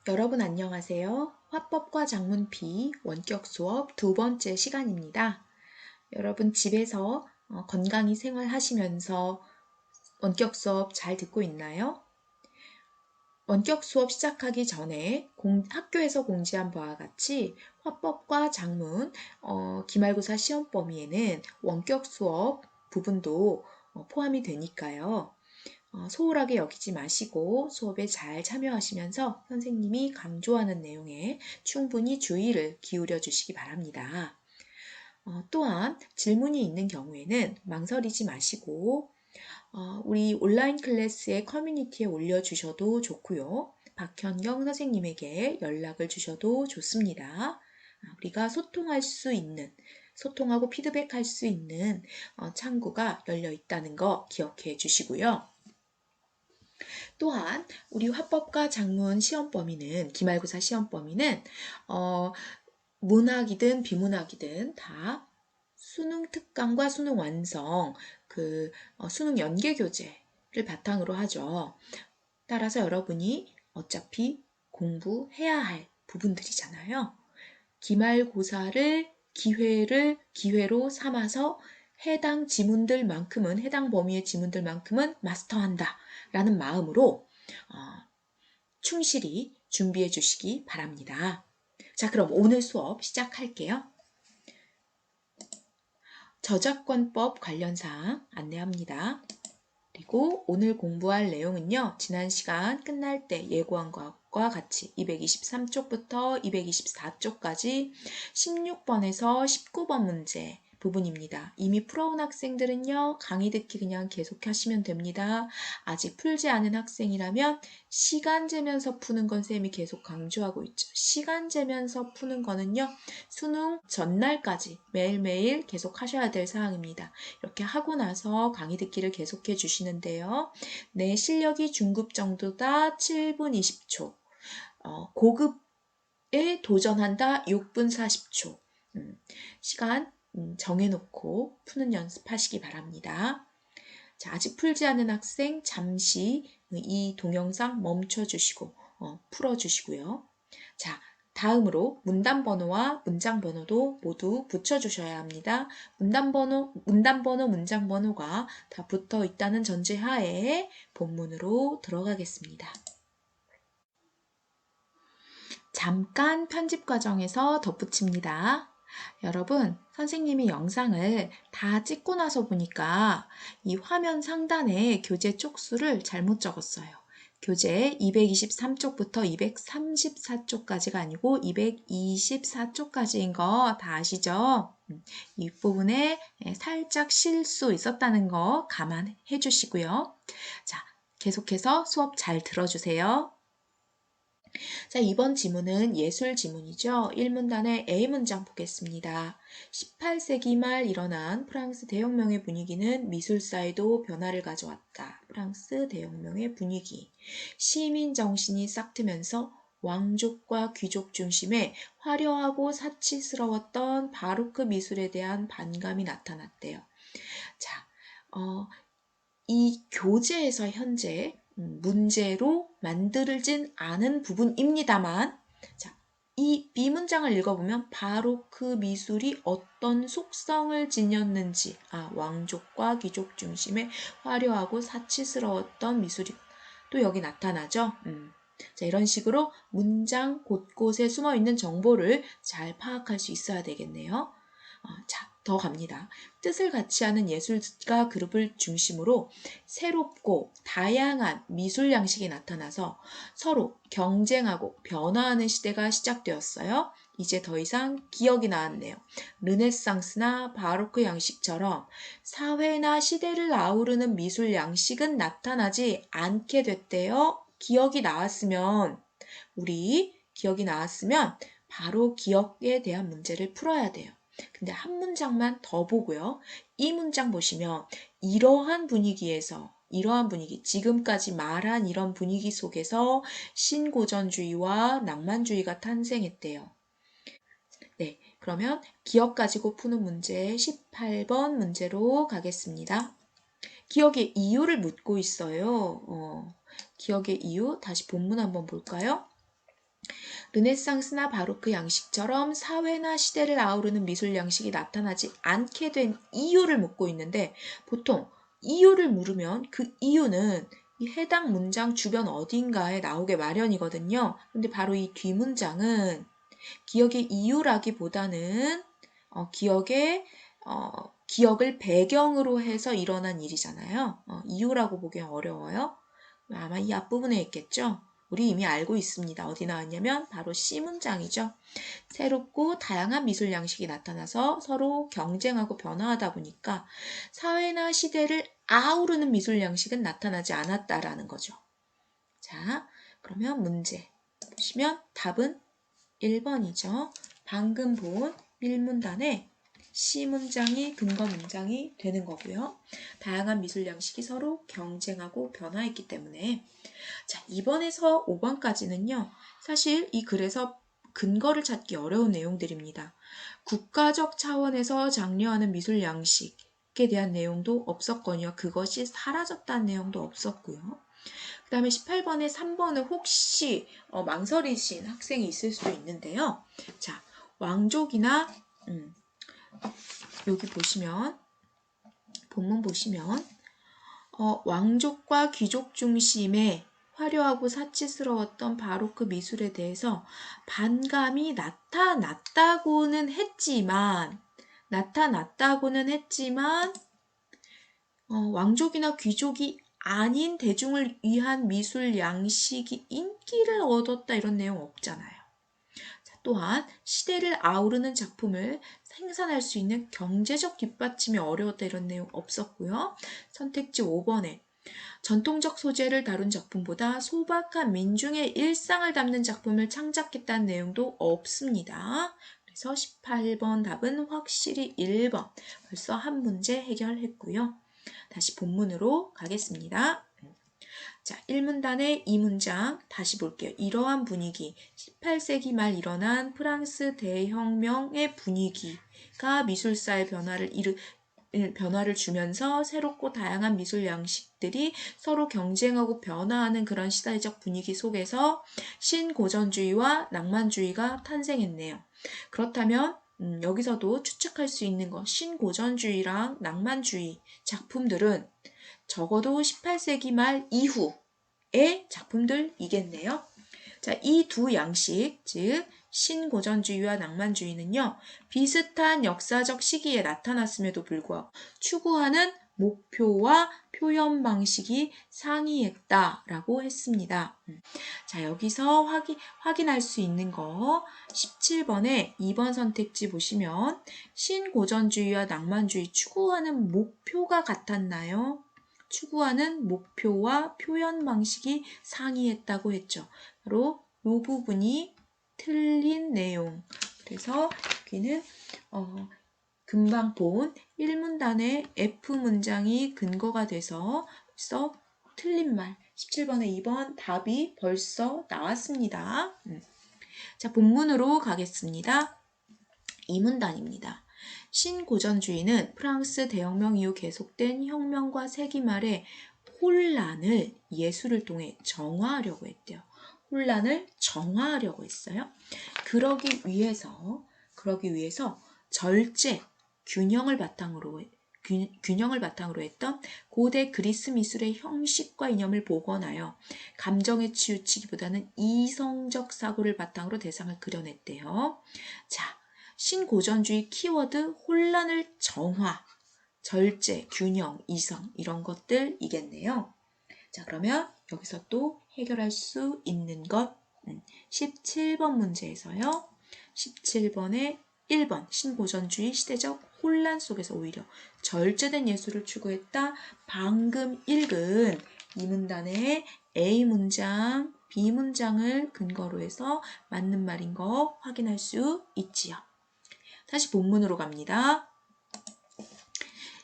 여러분 안녕하세요. 화법과 작문피 원격 수업 두 번째 시간입니다. 여러분 집에서 건강히 생활하시면서 원격 수업 잘 듣고 있나요? 원격 수업 시작하기 전에 학교에서 공지한 바와 같이 화법과 작문, 기말고사 시험 범위에는 원격 수업 부분도 포함이 되니까요. 소홀하게 여기지 마시고 수업에 잘 참여하시면서 선생님이 강조하는 내용에 충분히 주의를 기울여 주시기 바랍니다. 또한 질문이 있는 경우에는 망설이지 마시고 우리 온라인 클래스의 커뮤니티에 올려주셔도 좋고요. 박현경 선생님에게 연락을 주셔도 좋습니다. 우리가 소통하고 피드백할 수 있는 창구가 열려 있다는 거 기억해 주시고요. 또한 우리 화법과 작문 시험 범위는 기말고사 시험 범위는 문학이든 비문학이든 다 수능 특강과 수능 완성 수능 연계 교재를 바탕으로 하죠. 따라서 여러분이 어차피 공부해야 할 부분들이잖아요. 기말고사를 기회로 삼아서 해당 범위의 지문들만큼은 마스터한다 라는 마음으로 충실히 준비해 주시기 바랍니다. 자, 그럼 오늘 수업 시작할게요. 저작권법 관련 사항 안내합니다. 그리고 오늘 공부할 내용은요. 지난 시간 끝날 때 예고한 것과 같이 223쪽부터 224쪽까지 16번에서 19번 문제 부분입니다. 이미 풀어온 학생들은요. 강의 듣기 그냥 계속 하시면 됩니다. 아직 풀지 않은 학생이라면 시간 재면서 푸는 건 쌤이 계속 강조하고 있죠. 시간 재면서 푸는 거는요. 수능 전날까지 매일매일 계속 하셔야 될 사항입니다. 이렇게 하고 나서 강의 듣기를 계속해 주시는데요. 내 실력이 중급 정도다 7분 20초. 고급에 도전한다 6분 40초. 시간 정해놓고 푸는 연습하시기 바랍니다. 자, 아직 풀지 않은 학생 잠시 이 동영상 멈춰주시고 풀어주시고요. 자, 다음으로 문단 번호와 문장 번호도 모두 붙여주셔야 합니다. 문장 번호가 다 붙어 있다는 전제하에 본문으로 들어가겠습니다. 잠깐 편집 과정에서 덧붙입니다. 여러분, 선생님이 영상을 다 찍고 나서 보니까 이 화면 상단에 교재 쪽수를 잘못 적었어요. 교재 223쪽부터 234쪽까지가 아니고 224쪽까지인 거 다 아시죠? 이 부분에 살짝 실수 있었다는 거 감안해 주시고요. 자, 계속해서 수업 잘 들어주세요. 자, 이번 지문은 예술 지문이죠. 1문단의 A문장 보겠습니다. 18세기 말 일어난 프랑스 대혁명의 분위기는 미술사에도 변화를 가져왔다. 프랑스 대혁명의 분위기. 시민 정신이 싹트면서 왕족과 귀족 중심의 화려하고 사치스러웠던 바로크 미술에 대한 반감이 나타났대요. 자, 이 교재에서 현재 문제로 만들어진 않은 부분입니다만, 자, 이 B문장을 읽어보면 바로크 미술이 어떤 속성을 지녔는지, 왕족과 귀족 중심의 화려하고 사치스러웠던 미술이 또 여기 나타나죠. 자, 이런 식으로 문장 곳곳에 숨어있는 정보를 잘 파악할 수 있어야 되겠네요. 자, 더 갑니다. 뜻을 같이 하는 예술가 그룹을 중심으로 새롭고 다양한 미술 양식이 나타나서 서로 경쟁하고 변화하는 시대가 시작되었어요. 이제 더 이상 기억이 나왔네요. 르네상스나 바로크 양식처럼 사회나 시대를 아우르는 미술 양식은 나타나지 않게 됐대요. 기억이 나왔으면 바로 기억에 대한 문제를 풀어야 돼요. 근데 한 문장만 더 보고요. 이 문장 보시면 이러한 분위기, 지금까지 말한 이런 분위기 속에서 신고전주의와 낭만주의가 탄생했대요. 네, 그러면 기억 가지고 푸는 문제 18번 문제로 가겠습니다. 기억의 이유를 묻고 있어요. 기억의 이유, 다시 본문 한번 볼까요? 르네상스나 바로크 양식처럼 사회나 시대를 아우르는 미술 양식이 나타나지 않게 된 이유를 묻고 있는데, 보통 이유를 물으면 그 이유는 이 해당 문장 주변 어딘가에 나오게 마련이거든요. 근데 바로 이 뒷문장은 기억의 이유라기보다는 기억을 배경으로 해서 일어난 일이잖아요. 이유라고 보기 어려워요. 아마 이 앞부분에 있겠죠. 우리 이미 알고 있습니다. 어디 나왔냐면 바로 C문장이죠. 새롭고 다양한 미술 양식이 나타나서 서로 경쟁하고 변화하다 보니까 사회나 시대를 아우르는 미술 양식은 나타나지 않았다라는 거죠. 자, 그러면 문제 보시면 답은 1번이죠. 방금 본 1문단에 C문장이 근거 문장이 되는 거고요. 다양한 미술 양식이 서로 경쟁하고 변화했기 때문에. 자, 2번에서 5번까지는요. 사실 이 글에서 근거를 찾기 어려운 내용들입니다. 국가적 차원에서 장려하는 미술 양식에 대한 내용도 없었거니와 그것이 사라졌다는 내용도 없었고요. 그 다음에 18번에 3번은 혹시 망설이신 학생이 있을 수도 있는데요. 자, 왕족이나 여기 보시면 본문 보시면 왕족과 귀족 중심의 화려하고 사치스러웠던 바로크 미술에 대해서 반감이 나타났다고는 했지만 왕족이나 귀족이 아닌 대중을 위한 미술 양식이 인기를 얻었다 이런 내용 없잖아요. 자, 또한 시대를 아우르는 작품을 생산할 수 있는 경제적 뒷받침이 어려웠다 이런 내용 없었고요. 선택지 5번에 전통적 소재를 다룬 작품보다 소박한 민중의 일상을 담는 작품을 창작했다는 내용도 없습니다. 그래서 18번 답은 확실히 1번. 벌써 한 문제 해결했고요. 다시 본문으로 가겠습니다. 자, 1문단의 2문장 다시 볼게요. 이러한 분위기, 18세기 말 일어난 프랑스 대혁명의 분위기가 미술사의 변화를 주면서 새롭고 다양한 미술 양식들이 서로 경쟁하고 변화하는 그런 시대적 분위기 속에서 신고전주의와 낭만주의가 탄생했네요. 그렇다면 여기서도 추측할 수 있는 것, 신고전주의랑 낭만주의 작품들은 적어도 18세기 말 이후의 작품들이겠네요. 자, 이 두 양식, 즉 신고전주의와 낭만주의는요, 비슷한 역사적 시기에 나타났음에도 불구하고 추구하는 목표와 표현 방식이 상이했다라고 했습니다. 자, 여기서 확인할 수 있는 거 17번에 2번 선택지 보시면 신고전주의와 낭만주의 추구하는 목표가 같았나요? 추구하는 목표와 표현 방식이 상이했다고 했죠. 바로 이 부분이 틀린 내용. 그래서 여기는 금방 본 1문단의 F문장이 근거가 돼서 벌써 틀린 말 17번에 2번 답이 벌써 나왔습니다. 자, 본문으로 가겠습니다. 2문단입니다. 신고전주의는 프랑스 대혁명 이후 계속된 혁명과 세기 말의 혼란을 예술을 통해 정화하려고 했대요. 혼란을 정화하려고 했어요. 그러기 위해서 절제, 균형을 바탕으로 했던 고대 그리스 미술의 형식과 이념을 복원하여 감정에 치우치기보다는 이성적 사고를 바탕으로 대상을 그려냈대요. 자, 신고전주의 키워드 혼란을 정화, 절제, 균형, 이성 이런 것들이겠네요. 자, 그러면 여기서 또 해결할 수 있는 것 17번 문제에서요. 17번에 1번 신고전주의 시대적 혼란 속에서 오히려 절제된 예술을 추구했다. 방금 읽은 이 문단의 A문장, B문장을 근거로 해서 맞는 말인 거 확인할 수 있지요. 다시 본문으로 갑니다.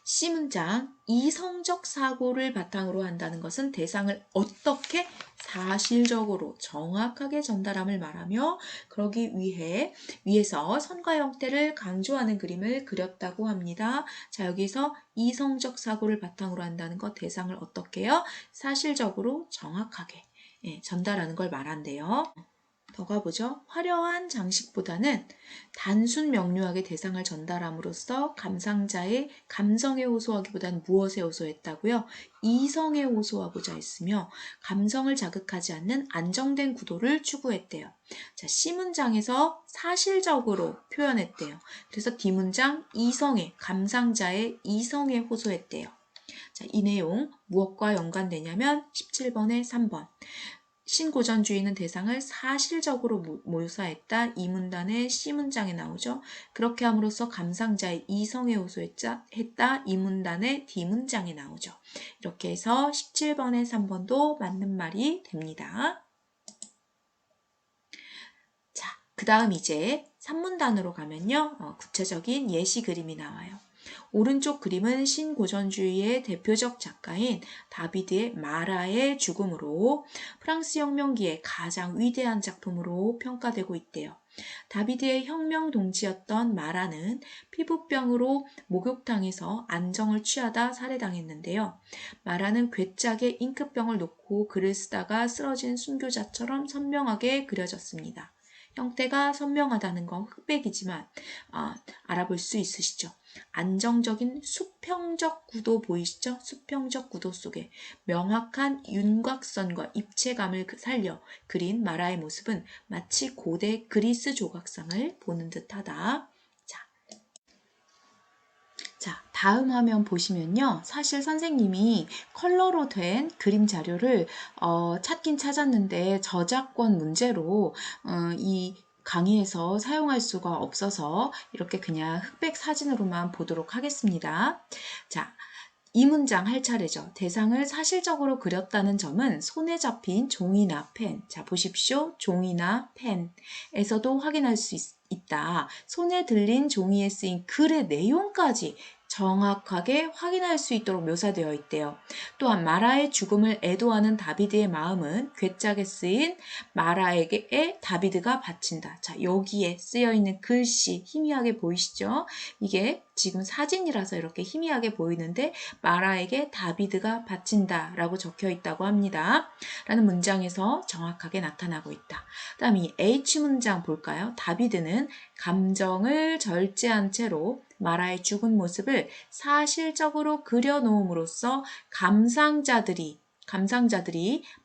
C문장, 이성적 사고를 바탕으로 한다는 것은 대상을 어떻게 사실적으로 정확하게 전달함을 말하며 그러기 위해서 선과 형태를 강조하는 그림을 그렸다고 합니다. 자, 여기서 이성적 사고를 바탕으로 한다는 것 대상을 어떻게 해요? 사실적으로 정확하게 전달하는 걸 말한대요. 더 가보죠. 화려한 장식보다는 단순 명료하게 대상을 전달함으로써 감상자의 감성에 호소하기보다는 무엇에 호소했다고요? 이성에 호소하고자 했으며 감성을 자극하지 않는 안정된 구도를 추구했대요. 자, C문장에서 사실적으로 표현했대요. 그래서 D문장 이성에, 감상자의 이성에 호소했대요. 자, 이 내용 무엇과 연관되냐면 17번에 3번. 신고전주의는 대상을 사실적으로 묘사했다. 이 문단의 C문장에 나오죠. 그렇게 함으로써 감상자의 이성에 호소했다. 이 문단의 D문장에 나오죠. 이렇게 해서 17번에 3번도 맞는 말이 됩니다. 자, 그 다음 이제 3문단으로 가면요. 구체적인 예시 그림이 나와요. 오른쪽 그림은 신고전주의의 대표적 작가인 다비드의 마라의 죽음으로 프랑스 혁명기의 가장 위대한 작품으로 평가되고 있대요. 다비드의 혁명 동지였던 마라는 피부병으로 목욕탕에서 안정을 취하다 살해당했는데요. 마라는 괴짝에 잉크병을 놓고 글을 쓰다가 쓰러진 순교자처럼 선명하게 그려졌습니다. 형태가 선명하다는 건 흑백이지만 알아볼 수 있으시죠? 안정적인 수평적 구도 보이시죠? 수평적 구도 속에 명확한 윤곽선과 입체감을 살려 그린 마라의 모습은 마치 고대 그리스 조각상을 보는 듯하다. 자, 다음 화면 보시면요. 사실 선생님이 컬러로 된 그림 자료를 찾긴 찾았는데 저작권 문제로 이 강의에서 사용할 수가 없어서 이렇게 그냥 흑백 사진으로만 보도록 하겠습니다. 자, 이 문장 할 차례죠. 대상을 사실적으로 그렸다는 점은 손에 잡힌 종이나 펜, 자 보십시오. 종이나 펜에서도 확인할 수 있다. 손에 들린 종이에 쓰인 글의 내용까지 정확하게 확인할 수 있도록 묘사되어 있대요. 또한 마라의 죽음을 애도하는 다비드의 마음은 괴짝에 쓰인 마라에게 다비드가 바친다. 자, 여기에 쓰여 있는 글씨 희미하게 보이시죠? 이게 지금 사진이라서 이렇게 희미하게 보이는데 마라에게 다비드가 바친다 라고 적혀 있다고 합니다. 라는 문장에서 정확하게 나타나고 있다. 다음 이 H문장 볼까요? 다비드는 감정을 절제한 채로 마라의 죽은 모습을 사실적으로 그려놓음으로써 감상자들이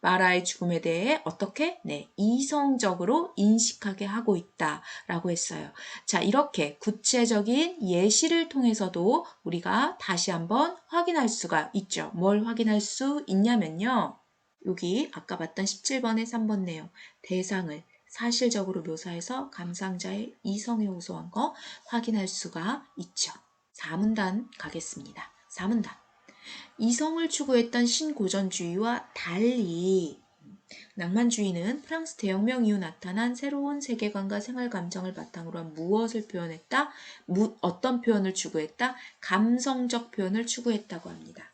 마라의 죽음에 대해 어떻게? 네, 이성적으로 인식하게 하고 있다라고 했어요. 자, 이렇게 구체적인 예시를 통해서도 우리가 다시 한번 확인할 수가 있죠. 뭘 확인할 수 있냐면요. 여기 아까 봤던 17번의 3번 내용, 대상을 사실적으로 묘사해서 감상자의 이성에 호소한 거 확인할 수가 있죠. 4문단 가겠습니다. 4문단. 이성을 추구했던 신고전주의와 달리 낭만주의는 프랑스 대혁명 이후 나타난 새로운 세계관과 생활 감정을 바탕으로 한 무엇을 표현했다? 어떤 표현을 추구했다? 감성적 표현을 추구했다고 합니다.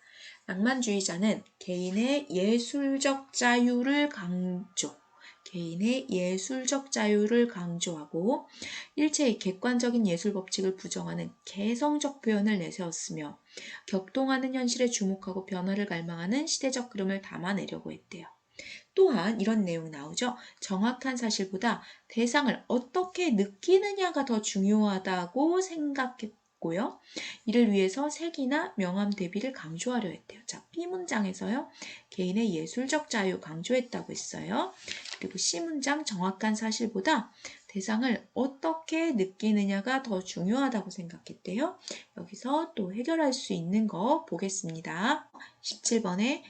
낭만주의자는 개인의 예술적 자유를 강조하고 일체의 객관적인 예술 법칙을 부정하는 개성적 표현을 내세웠으며 격동하는 현실에 주목하고 변화를 갈망하는 시대적 흐름을 담아내려고 했대요. 또한 이런 내용이 나오죠. 정확한 사실보다 대상을 어떻게 느끼느냐가 더 중요하다고 생각했고요. 이를 위해서 색이나 명암 대비를 강조하려 했대요. 자, B문장에서요. 개인의 예술적 자유 강조했다고 했어요. 그리고 C문장 정확한 사실보다 대상을 어떻게 느끼느냐가 더 중요하다고 생각했대요. 여기서 또 해결할 수 있는 거 보겠습니다. 17번에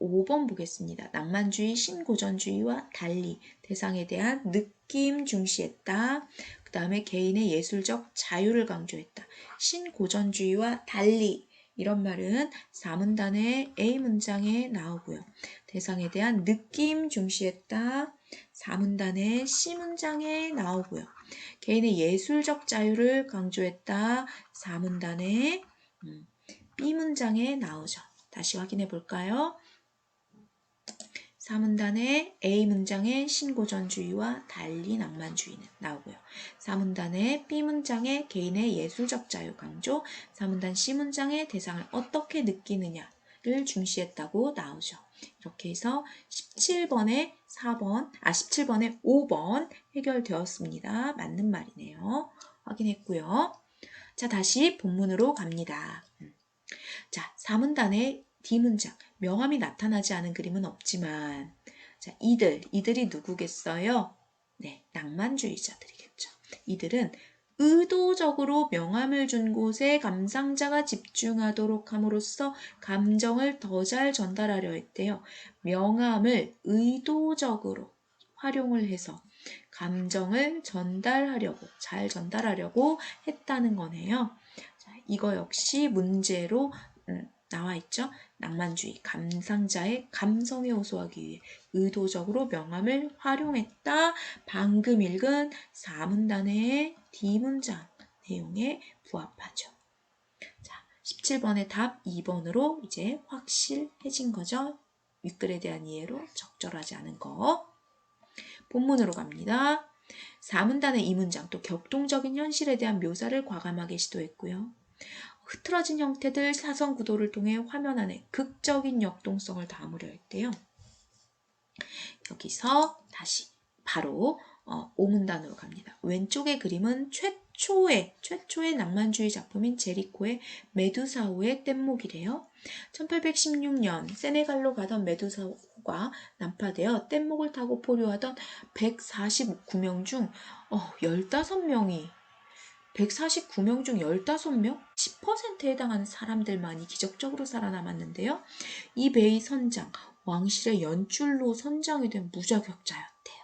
5번 보겠습니다. 낭만주의, 신고전주의와 달리 대상에 대한 느낌 중시했다. 그 다음에 개인의 예술적 자유를 강조했다. 신고전주의와 달리 이런 말은 4문단의 A문장에 나오고요. 대상에 대한 느낌 중시했다. 4문단의 C문장에 나오고요. 개인의 예술적 자유를 강조했다. 4문단의 B문장에 나오죠. 다시 확인해 볼까요? 4문단의 A문장의 신고전주의와 달리 낭만주의는 나오고요. 4문단의 B문장의 개인의 예술적 자유 강조, 4문단 C문장의 대상을 어떻게 느끼느냐를 중시했다고 나오죠. 이렇게 해서 17번에 17번에 5번 해결되었습니다. 맞는 말이네요. 확인했고요. 자, 다시 본문으로 갑니다. 자, 4문단의 D문장. 명암이 나타나지 않은 그림은 없지만, 자, 이들이 누구겠어요? 네, 낭만주의자들이겠죠. 이들은 의도적으로 명암을 준 곳에 감상자가 집중하도록 함으로써 감정을 더 잘 전달하려 했대요. 명암을 의도적으로 활용을 해서 감정을 잘 전달하려고 했다는 거네요. 자, 이거 역시 문제로 나와 있죠. 낭만주의, 감상자의 감성에 호소하기 위해 의도적으로 명암을 활용했다. 방금 읽은 4문단의 D문장 내용에 부합하죠. 자, 17번의 답 2번으로 이제 확실해진 거죠. 윗글에 대한 이해로 적절하지 않은 거. 본문으로 갑니다. 4문단의 2문장 또 격동적인 현실에 대한 묘사를 과감하게 시도했고요. 흐트러진 형태들 사선 구도를 통해 화면 안에 극적인 역동성을 담으려 했대요. 여기서 다시 바로 5문단으로 갑니다. 왼쪽의 그림은 최초의 낭만주의 작품인 제리코의 메두사호의 뗏목이래요. 1816년 세네갈로 가던 메두사호가 난파되어 뗏목을 타고 포류하던 149명 중 15명이 149명 중 15명? 10%에 해당하는 사람들만이 기적적으로 살아남았는데요. 이 배의 선장, 왕실의 연줄로 선장이 된 무자격자였대요.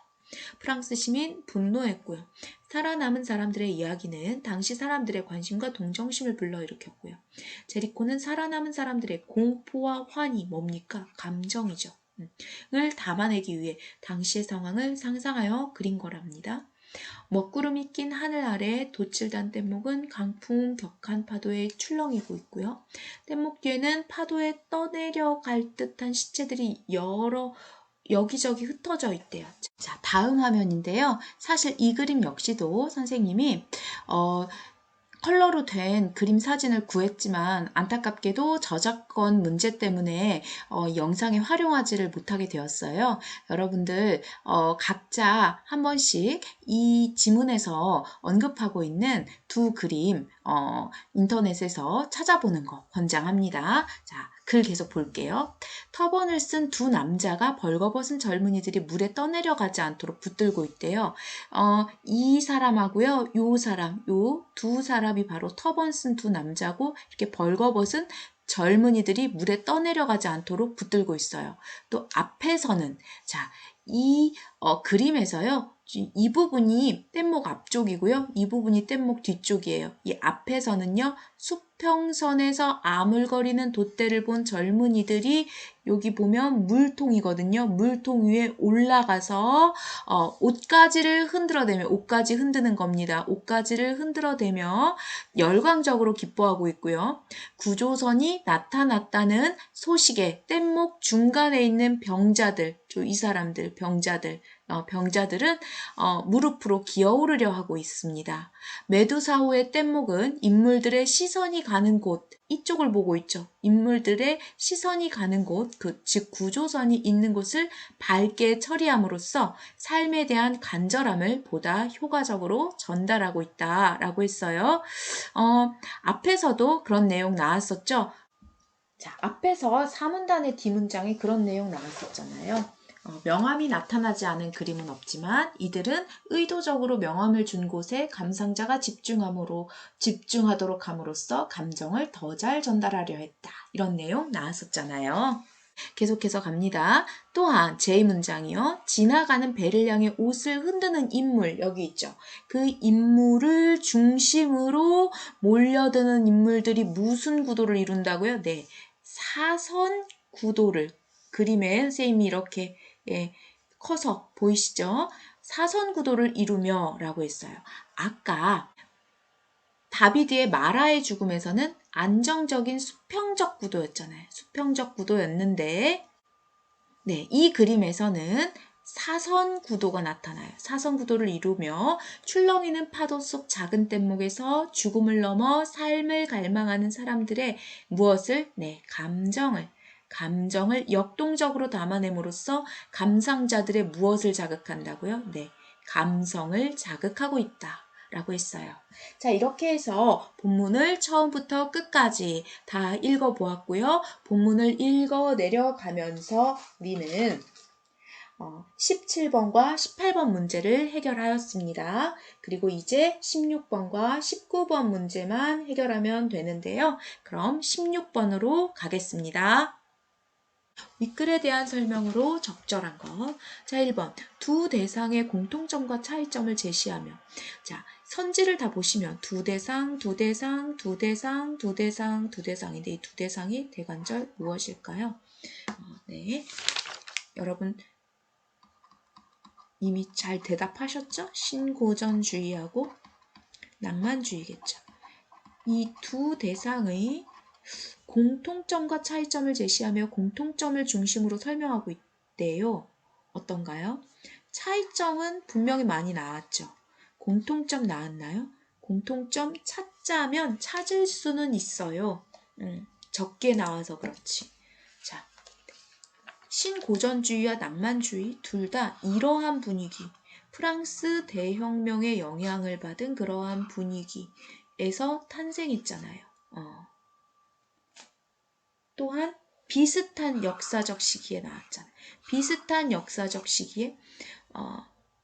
프랑스 시민 분노했고요. 살아남은 사람들의 이야기는 당시 사람들의 관심과 동정심을 불러일으켰고요. 제리코는 살아남은 사람들의 공포와 환희, 뭡니까? 감정이죠. 을 담아내기 위해 당시의 상황을 상상하여 그린 거랍니다. 먹구름이 낀 하늘 아래 돛질단 뗏목은 강풍 격한 파도에 출렁이고 있고요. 뗏목 뒤에는 파도에 떠내려갈 듯한 시체들이 여기저기 흩어져 있대요. 자, 다음 화면인데요. 사실 이 그림 역시도 선생님이 컬러로 된 그림 사진을 구했지만 안타깝게도 저작권 문제 때문에 영상에 활용하지를 못하게 되었어요. 여러분들 각자 한 번씩 이 지문에서 언급하고 있는 두 그림 인터넷에서 찾아보는 거 권장합니다. 자, 글 계속 볼게요. 터번을 쓴 두 남자가 벌거벗은 젊은이들이 물에 떠내려가지 않도록 붙들고 있대요. 이 사람하고요, 요 두 사람이 바로 터번 쓴 두 남자고 이렇게 벌거벗은 젊은이들이 물에 떠내려가지 않도록 붙들고 있어요. 또 앞에서는 자, 이 그림에서요. 이 부분이 뗏목 앞쪽이고요. 이 부분이 뗏목 뒤쪽이에요. 이 앞에서는요. 수평선에서 아물거리는 돛대를 본 젊은이들이 여기 보면 물통이거든요. 물통 위에 올라가서 옷가지를 흔들어대며 옷가지 흔드는 겁니다. 옷가지를 흔들어대며 열광적으로 기뻐하고 있고요. 구조선이 나타났다는 소식에 뗏목 중간에 있는 병자들, 이 사람들 병자들은 무릎으로 기어오르려 하고 있습니다. 메두사호의 뗏목은 인물들의 시선이 가는 곳, 이쪽을 보고 있죠. 인물들의 시선이 가는 곳, 즉 구조선이 있는 곳을 밝게 처리함으로써 삶에 대한 간절함을 보다 효과적으로 전달하고 있다라고 했어요. 앞에서도 그런 내용 나왔었죠. 자, 앞에서 4문단의 D문장에 그런 내용 나왔었잖아요. 명암이 나타나지 않은 그림은 없지만 이들은 의도적으로 명암을 준 곳에 감상자가 집중하도록 함으로써 감정을 더 잘 전달하려 했다. 이런 내용 나왔었잖아요. 계속해서 갑니다. 또한 제2문장이요. 지나가는 배를 향해 옷을 흔드는 인물, 여기 있죠. 그 인물을 중심으로 몰려드는 인물들이 무슨 구도를 이룬다고요? 네, 사선 구도를 그림에 선생님이 이렇게 커서 보이시죠? 사선 구도를 이루며 라고 했어요. 아까 다비드의 마라의 죽음에서는 안정적인 수평적 구도였잖아요. 수평적 구도였는데 네, 이 그림에서는 사선 구도가 나타나요. 사선 구도를 이루며 출렁이는 파도 속 작은 뗏목에서 죽음을 넘어 삶을 갈망하는 사람들의 무엇을? 네, 감정을 역동적으로 담아냄으로써 감상자들의 무엇을 자극한다고요? 네, 감성을 자극하고 있다 라고 했어요. 자, 이렇게 해서 본문을 처음부터 끝까지 다 읽어보았고요. 본문을 읽어 내려가면서 우리는 17번과 18번 문제를 해결하였습니다. 그리고 이제 16번과 19번 문제만 해결하면 되는데요. 그럼 16번으로 가겠습니다. 윗글에 대한 설명으로 적절한 것. 자, 1번. 두 대상의 공통점과 차이점을 제시하며. 자, 선지를 다 보시면 두 대상, 두 대상, 두 대상, 두 대상, 두 대상인데 이 두 대상이 대관절 무엇일까요? 네. 여러분 이미 잘 대답하셨죠? 신고전주의하고 낭만주의겠죠. 이 두 대상의 공통점과 차이점을 제시하며 공통점을 중심으로 설명하고 있대요. 어떤가요? 차이점은 분명히 많이 나왔죠. 공통점 나왔나요? 공통점 찾자면 찾을 수는 있어요. 적게 나와서 그렇지. 자, 신고전주의와 낭만주의 둘 다 이러한 분위기, 프랑스 대혁명의 영향을 받은 그러한 분위기에서 탄생했잖아요. 또한 비슷한 역사적 시기에 나왔잖아요. 비슷한 역사적 시기에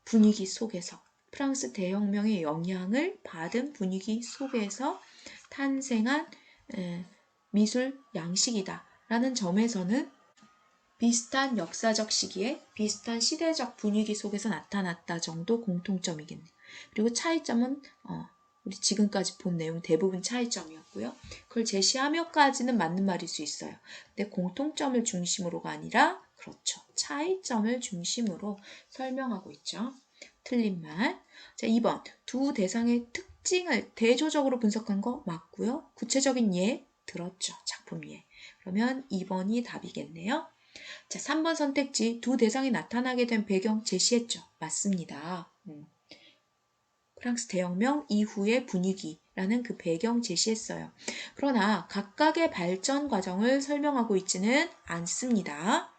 분위기 속에서 프랑스 대혁명의 영향을 받은 분위기 속에서 탄생한 미술 양식이다라는 점에서는 비슷한 역사적 시기에 비슷한 시대적 분위기 속에서 나타났다 정도 공통점이겠네요. 그리고 차이점은 우리 지금까지 본 내용 대부분 차이점이었고요. 그걸 제시하며까지는 맞는 말일 수 있어요. 근데 공통점을 중심으로가 아니라 그렇죠. 차이점을 중심으로 설명하고 있죠. 틀린 말. 자, 2번. 두 대상의 특징을 대조적으로 분석한 거 맞고요. 구체적인 예 들었죠. 작품 예. 그러면 2번이 답이겠네요. 자, 3번 선택지 두 대상이 나타나게 된 배경 제시했죠. 맞습니다. 프랑스 대혁명 이후의 분위기라는 그 배경 제시했어요. 그러나 각각의 발전 과정을 설명하고 있지는 않습니다.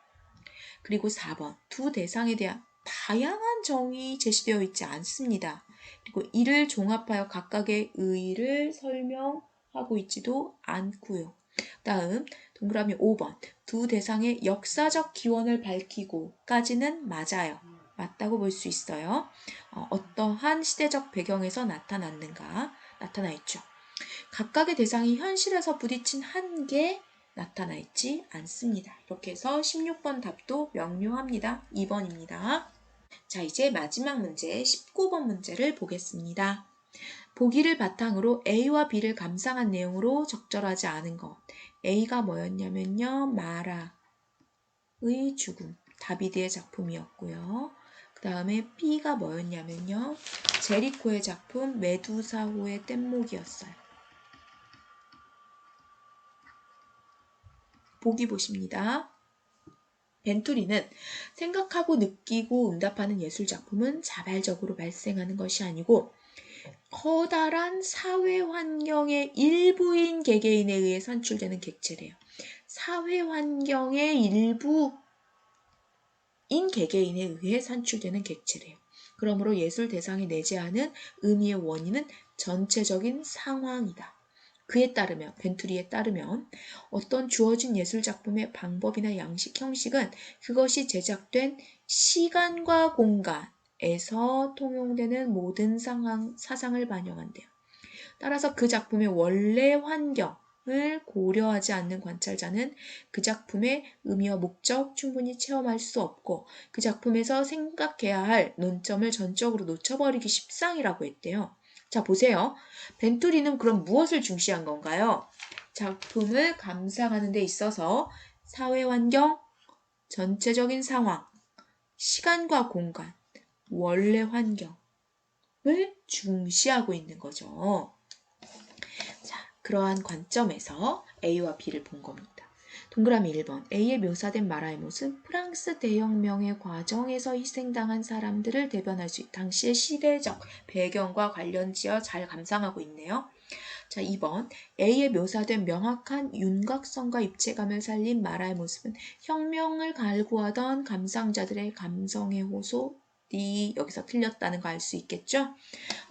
그리고 4번 두 대상에 대한 다양한 정의 제시되어 있지 않습니다. 그리고 이를 종합하여 각각의 의의를 설명하고 있지도 않고요. 다음 동그라미 5번 두 대상의 역사적 기원을 밝히고까지는 맞아요. 맞다고 볼 수 있어요. 어떠한 시대적 배경에서 나타났는가 나타나 있죠. 각각의 대상이 현실에서 부딪힌 한계 나타나 있지 않습니다. 이렇게 해서 16번 답도 명료합니다. 2번입니다. 자, 이제 마지막 문제 19번 문제를 보겠습니다. 보기를 바탕으로 A와 B를 감상한 내용으로 적절하지 않은 것. A가 뭐였냐면요. 마라의 죽음, 다비드의 작품이었고요. 그 다음에 B가 뭐였냐면요. 제리코의 작품 메두사호의 뗏목이었어요. 보기 보십니다. 벤투리는 생각하고 느끼고 응답하는 예술작품은 자발적으로 발생하는 것이 아니고 커다란 사회 환경의 일부인 개개인에 의해 산출되는 객체래요. 사회 환경의 일부인 개개인에 의해 산출되는 객체래요. 그러므로 예술 대상이 내재하는 의미의 원인은 전체적인 상황이다. 그에 따르면 벤투리에 따르면 어떤 주어진 예술작품의 방법이나 양식, 형식은 그것이 제작된 시간과 공간에서 통용되는 모든 사상을 반영한대요. 따라서 그 작품의 원래 환경을 고려하지 않는 관찰자는 그 작품의 의미와 목적 충분히 체험할 수 없고 그 작품에서 생각해야 할 논점을 전적으로 놓쳐버리기 십상이라고 했대요. 자, 보세요. 벤투리는 그럼 무엇을 중시한 건가요? 작품을 감상하는 데 있어서 사회 환경, 전체적인 상황, 시간과 공간, 원래 환경을 중시하고 있는 거죠. 자, 그러한 관점에서 A와 B를 본 겁니다. 동그라미 1번 A에 묘사된 마라의 모습 프랑스 대혁명의 과정에서 희생당한 사람들을 대변할 수 있다. 당시의 시대적 배경과 관련지어 잘 감상하고 있네요. 자, 2번. A에 묘사된 명확한 윤곽성과 입체감을 살린 마라의 모습은 혁명을 갈구하던 감상자들의 감성의 호소. D. 여기서 틀렸다는 거 알 수 있겠죠?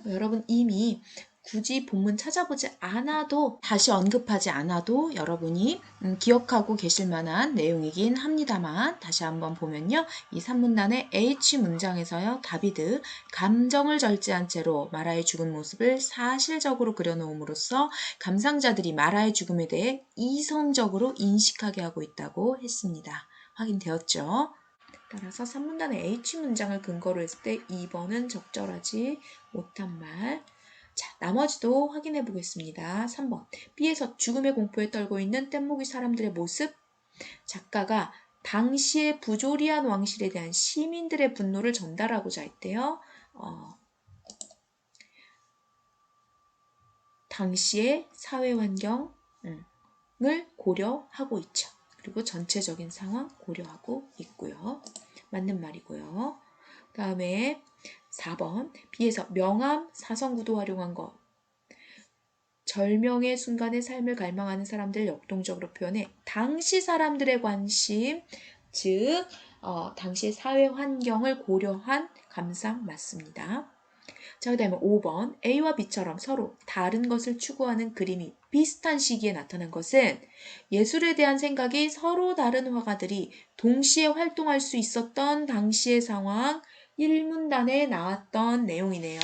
여러분 이미 굳이 본문 찾아보지 않아도 다시 언급하지 않아도 여러분이 기억하고 계실 만한 내용이긴 합니다만 다시 한번 보면요. 이 3문단의 H 문장에서요. 다비드 감정을 절제한 채로 마라의 죽은 모습을 사실적으로 그려놓음으로써 감상자들이 마라의 죽음에 대해 이성적으로 인식하게 하고 있다고 했습니다. 확인되었죠? 따라서 3문단의 H 문장을 근거로 했을 때 2번은 적절하지 못한 말. 자, 나머지도 확인해 보겠습니다. 3번. B에서 죽음의 공포에 떨고 있는 뗏목이 사람들의 모습. 작가가 당시의 부조리한 왕실에 대한 시민들의 분노를 전달하고자 했대요. 당시의 사회 환경을 고려하고 있죠. 그리고 전체적인 상황 고려하고 있고요. 맞는 말이고요. 다음에 4번. B에서 명암, 사성구도 활용한 것. 절명의 순간의 삶을 갈망하는 사람들을 역동적으로 표현해 당시 사람들의 관심, 즉 당시의 사회 환경을 고려한 감상 맞습니다. 자, 그 다음에 5번. A와 B처럼 서로 다른 것을 추구하는 그림이 비슷한 시기에 나타난 것은 예술에 대한 생각이 서로 다른 화가들이 동시에 활동할 수 있었던 당시의 상황, 1문단에 나왔던 내용이네요.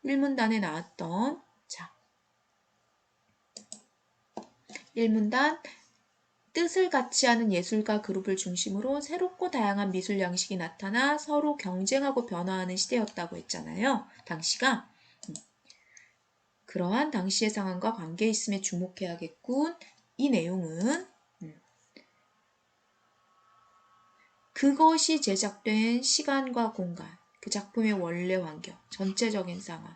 1문단에 나왔던 1문단 뜻을 같이 하는 예술가 그룹을 중심으로 새롭고 다양한 미술 양식이 나타나 서로 경쟁하고 변화하는 시대였다고 했잖아요. 당시가. 그러한 당시의 상황과 관계 있음에 주목해야겠군. 이 내용은 그것이 제작된 시간과 공간, 그 작품의 원래 환경, 전체적인 상황,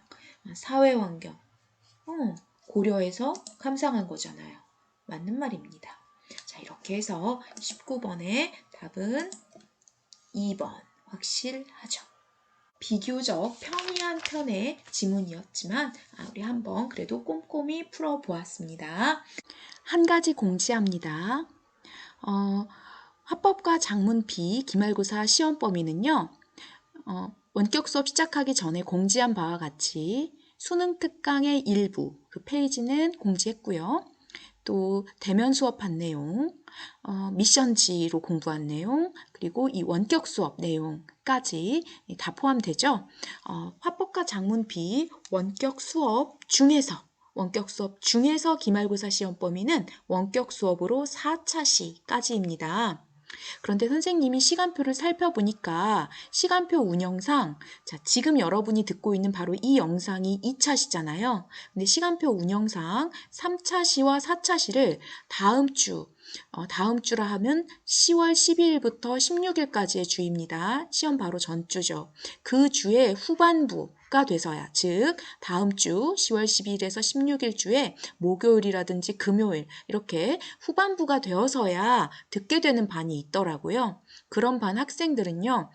사회 환경 고려해서 감상한 거잖아요. 맞는 말입니다. 자, 이렇게 해서 19번의 답은 2번 확실하죠. 비교적 평이한 편의 지문이었지만 우리 한번 그래도 꼼꼼히 풀어보았습니다. 한 가지 공지합니다. 화법과 작문 B 기말고사 시험 범위는요. 원격 수업 시작하기 전에 공지한 바와 같이 수능 특강의 일부, 그 페이지는 공지했고요. 또 대면 수업한 내용, 미션지로 공부한 내용, 그리고 이 원격 수업 내용까지 다 포함되죠. 화법과 작문 B 원격 수업 중에서 기말고사 시험 범위는 원격 수업으로 4차 시까지입니다. 그런데 선생님이 시간표를 살펴보니까 시간표 운영상 지금 여러분이 듣고 있는 바로 이 영상이 2차 시잖아요. 근데 시간표 운영상 3차 시와 4차 시를 다음 주라 하면 10월 12일부터 16일까지의 주입니다. 시험 바로 전주죠. 그 주의 후반부가 돼서야, 즉 다음 주 10월 12일에서 16일 주에 목요일이라든지 금요일 이렇게 후반부가 되어서야 듣게 되는 반이 있더라고요. 그런 반 학생들은요.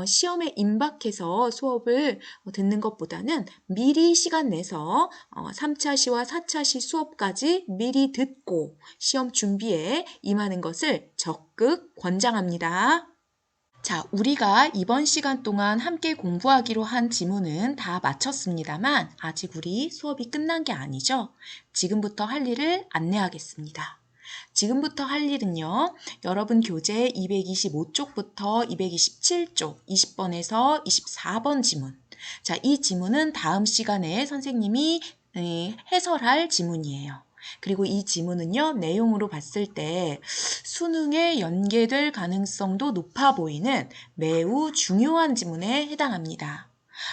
시험에 임박해서 수업을 듣는 것보다는 미리 시간 내서 3차 시와 4차 시 수업까지 미리 듣고 시험 준비에 임하는 것을 적극 권장합니다. 자, 우리가 이번 시간 동안 함께 공부하기로 한 지문은 다 마쳤습니다만 아직 우리 수업이 끝난 게 아니죠. 지금부터 할 일을 안내하겠습니다. 지금부터 할 일은요. 여러분 교재 225쪽부터 227쪽 20번에서 24번 지문. 자, 이 지문은 다음 시간에 선생님이 해설할 지문이에요. 그리고 이 지문은요. 내용으로 봤을 때 수능에 연계될 가능성도 높아 보이는 매우 중요한 지문에 해당합니다.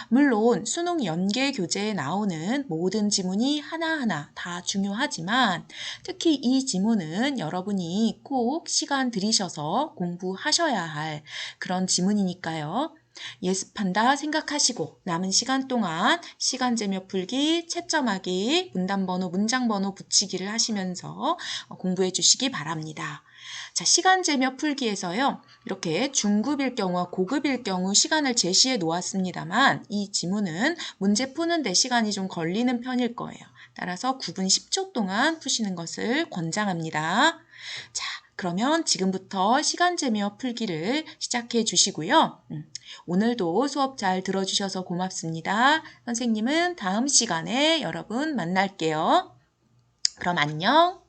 물론 수능 연계 교재에 나오는 모든 지문이 하나하나 다 중요하지만 특히 이 지문은 여러분이 꼭 시간 들이셔서 공부하셔야 할 그런 지문이니까요. 예습한다 생각하시고 남은 시간 동안 시간제며 풀기, 채점하기, 문단번호, 문장번호 붙이기를 하시면서 공부해 주시기 바랍니다. 자, 시간제며 풀기에서요. 이렇게 중급일 경우와 고급일 경우 시간을 제시해 놓았습니다만 이 지문은 문제 푸는데 시간이 좀 걸리는 편일 거예요. 따라서 9분 10초 동안 푸시는 것을 권장합니다. 자, 그러면 지금부터 시간제며 풀기를 시작해 주시고요. 오늘도 수업 잘 들어주셔서 고맙습니다. 선생님은 다음 시간에 여러분 만날게요. 그럼 안녕.